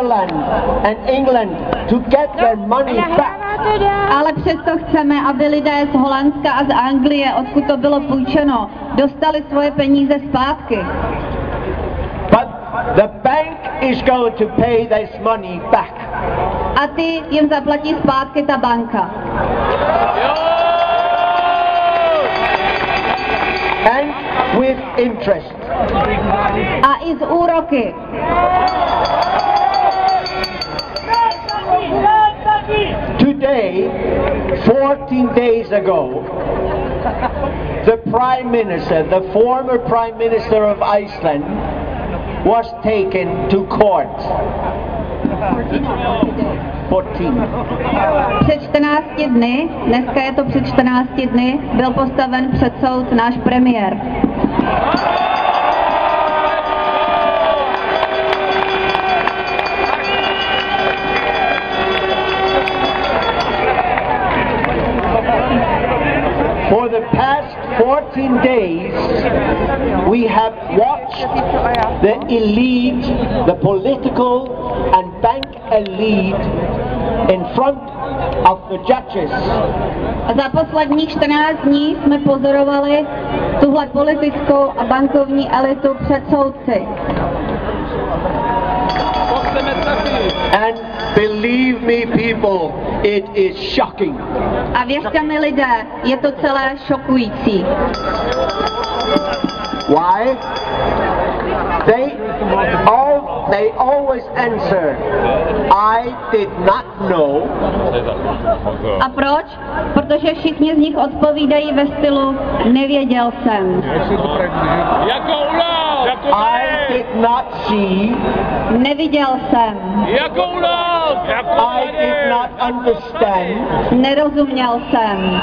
Netherlands and England to get their money back. Ale přesto chceme, aby lidé z Holandska a z Anglie, odkud to bylo půjčeno, dostali svoje peníze zpátky. But the bank is going to pay this money back. A ty jim zaplatí zpátky ta banka. And with interest. A i z úroky. Today, 14 days ago, the Prime Minister, the former Prime Minister of Iceland, was taken to court. 14. Před 14 dny, dneska je to před 14 dny, byl postaven před soud náš premiér. For the past 14 days, we have watched the elite, the political and bank elite in front of the judges. A za posledních 14 dní jsme pozorovali tuhle politickou a bankovní elitu před soudci. And believe me, people, it is shocking. A věřte mi lidé, je to celé šokující. Why? They always answer, I did not know. A proč? Protože všichni z nich odpovídají ve stylu nevěděl jsem. I did not see. Neviděl jsem. I did not understand. Nerozuměl jsem.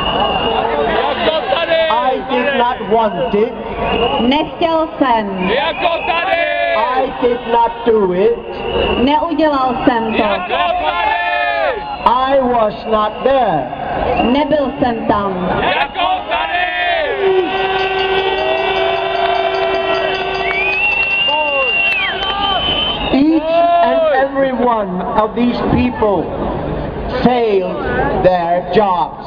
I did not want it. Nechtěl jsem. I did not do it. Neudělal jsem to. I was not there. Nebyl jsem tam. Each and every one of these people failed their jobs.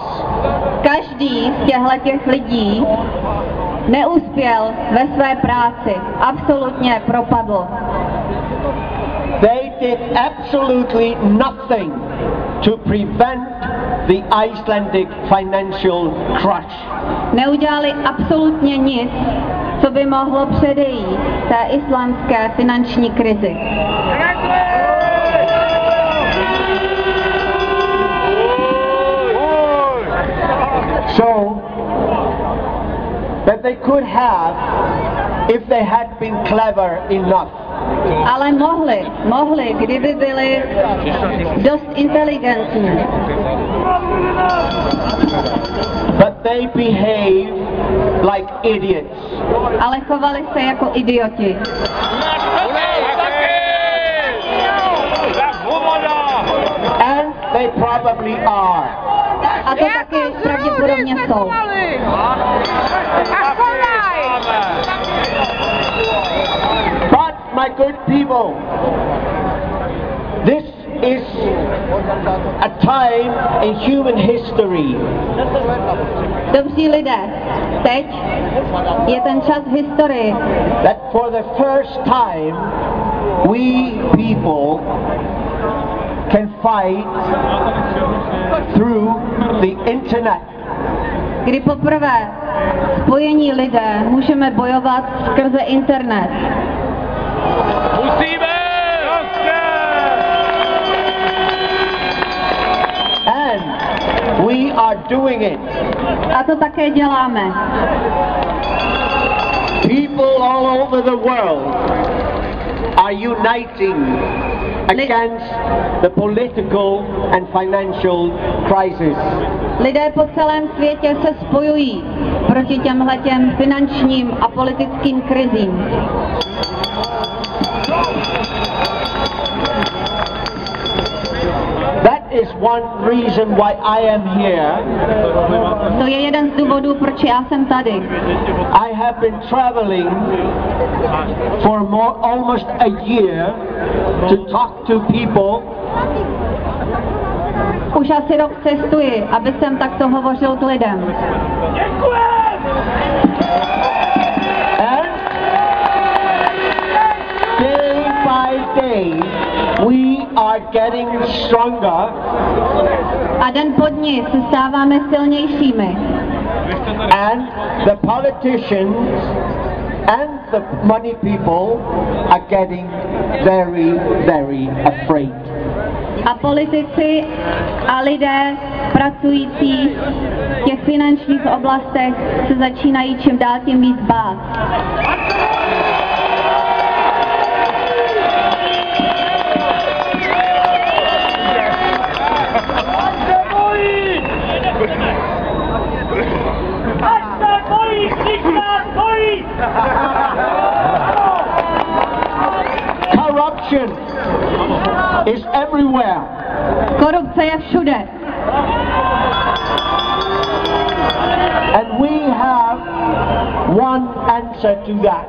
Každý z těch lidí neuspěl ve své práci. Absolutně propadl. They did absolutely nothing to prevent the Icelandic financial crash. Neudělali absolutně nic, co by mohlo předejít té islandské finanční krizi. So that they could have, if they had been clever enough. Ale mohli, kdyby byli dost inteligentní. But they behave like idiots. Ale chovali se jako idioti. And they probably are. A to taky pravděpodobně jsou. But my good people, this is a time in human history. Dobří lidé, teď je ten čas v historii, That for the first time we people can fight through the internet. kdy poprvé spojení lidé můžeme bojovat skrze internet. And we are doing it. A to také děláme. People all over the world are uniting against the political and financial crisis. Lidé po celém světě se spojují proti těmhletěm finančním a politickým krizím. That is one reason why I am here. To je jeden z důvodů, proč já jsem tady. I have been traveling for almost a year to talk to people. Už asi rok cestuji, aby jsem takto hovořil k lidem. And day by day we are getting stronger. A den po dni se stáváme silnějšími. And the politicians and the money people are getting very, very afraid. A politici a lidé pracující v těch finančních oblastech se začínají čím dál tím víc bát. Corruption is everywhere. Korupce je všude. And we have one answer to that.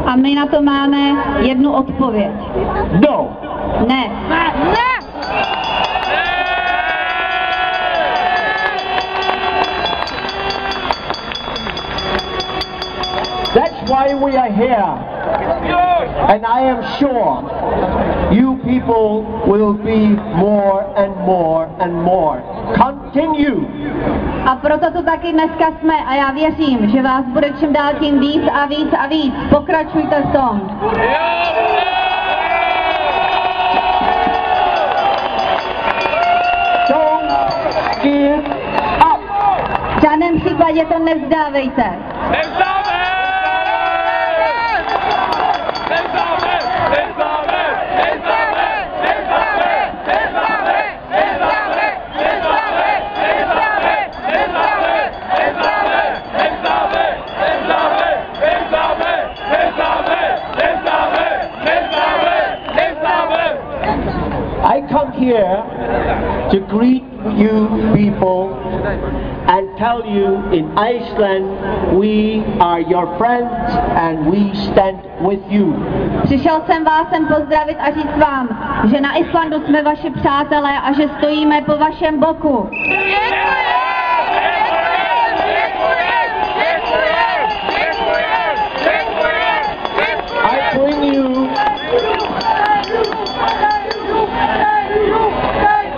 A my na to máme jednu odpověď. No. Ne. Ne. That's why we are here. And I am sure you people will be more and more and more. Continue. A proto tu taky dneska jsme a já věřím, že vás bude čím dál tím víc a víc a víc. Pokračujte v tom. Don't give up. V žádném případě to nevzdávejte. I come here to greet you people and tell you in Iceland we are your friends and we stand with you. Přišel jsem vás sem pozdravit a říct vám, že na Islandu jsme vaši přátelé a že stojíme po vašem boku.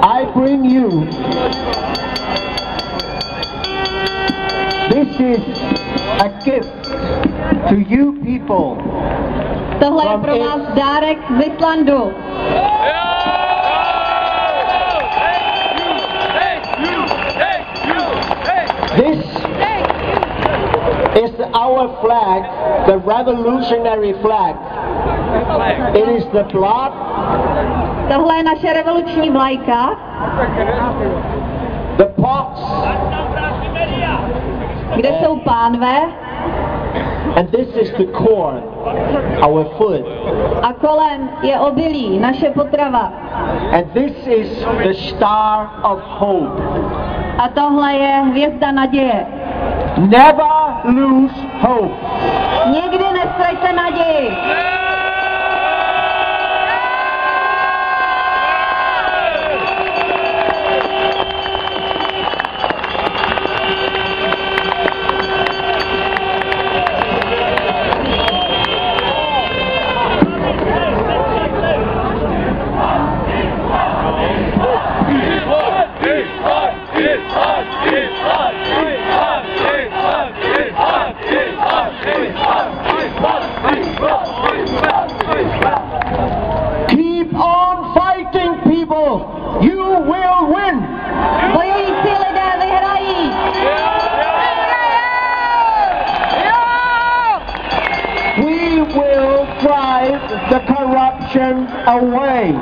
I bring you. This is a gift to you people. Tohle je pro vás dárek z Islandu. This is our flag, the revolutionary flag. It is the blood. Tohle je naše revoluční vlajka. The pots. Kde jsou pánve. And this is the corn, our food. A kolem je obilí, naše potrava. And this is the star of hope. A tohle je hvězda naděje. Never lose hope. Nikdy nestraťte naději. Keep on fighting, people. You will win. Bojující lidé vyhrají. We will drive the corruption away.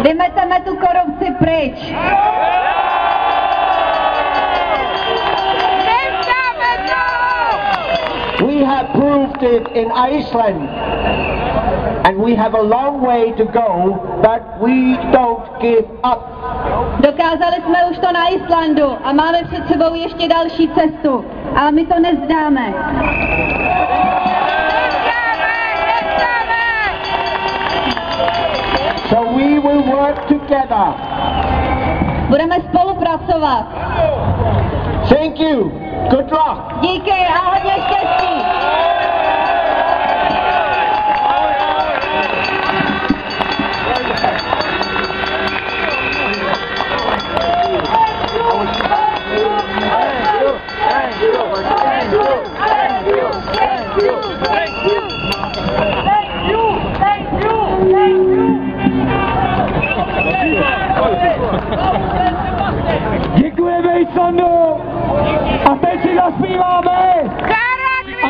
Vymeteme tu korupci pryč. We have proved started in Iceland. And we have a long way to go, but we don't give up. Dokázali jsme už to na Islandu a máme před sebou ještě další cestu, ale my to nezdáme. So we will work together. Budeme spolupracovat. Thank you. Good luck. Díky a hodně štěstí. Děkujeme Islandu a teď si zaspíváme a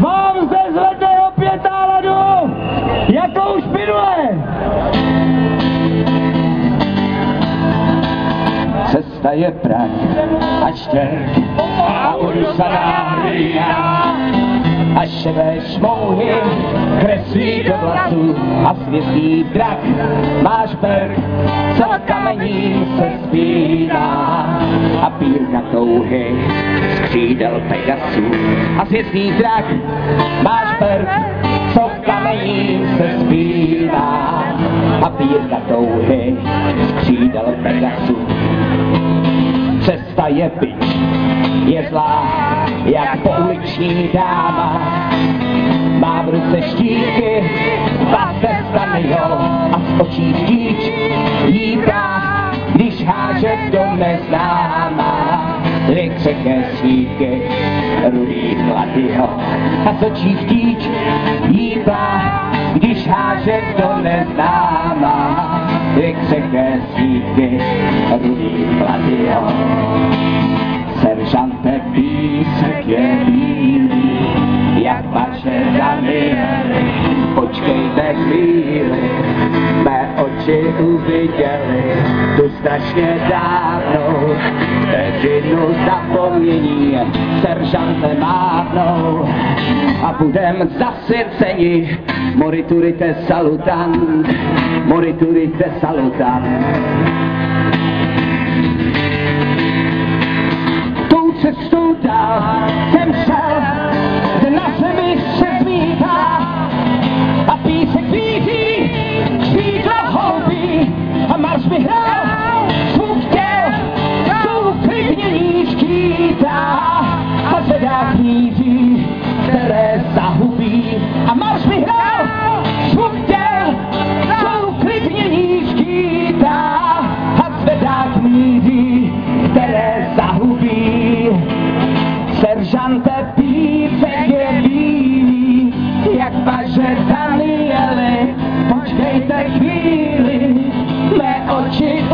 vám zde zvedne opět náladu, jako už minule. Cesta je prach a čtvrť a udusaná hlína a šedé šmouhy kreslí do vlasů a svězdí drak. Máš brk, co kamení se zpívá a pírka touhy z křídel Pegasů a svězdí drak. Máš brk, co kamení se zpívá a pírka touhy z křídel Pegasů. Cesta je bič, je zlá, jak pouliční dáma. Má v ruce štíky, páse stanýho a z očí vtíč jí práh, když háže do neznáma. Dvě křehké svíky, rudý kladyho a z očí vtíč jí práh, když háže do neznáma. Dvě křehké svíky, rudý kladyho. Seržante, písek je bílý, jak vaše dany. Počkejte chvíli, mé oči uviděli tu strašně dávnou vteřinu zapomnění. Seržante mávnou a budem zasvěceni. Moriturite salutant, moriturite salutant. Cestu dál jsem šel, kde na zemi se zmítá a písek víří, špídla houbí a Mars mi hrál zvuk těl, tu klidnění škýtá a zvedá kníží, které zahubí a Mars mi hrál zvuk těl, tu klidnění škýtá a zvedá kníží, které zahubí. Seržante, písek je bílý, jak vaše Danieli. Počkejte chvíli, mé oči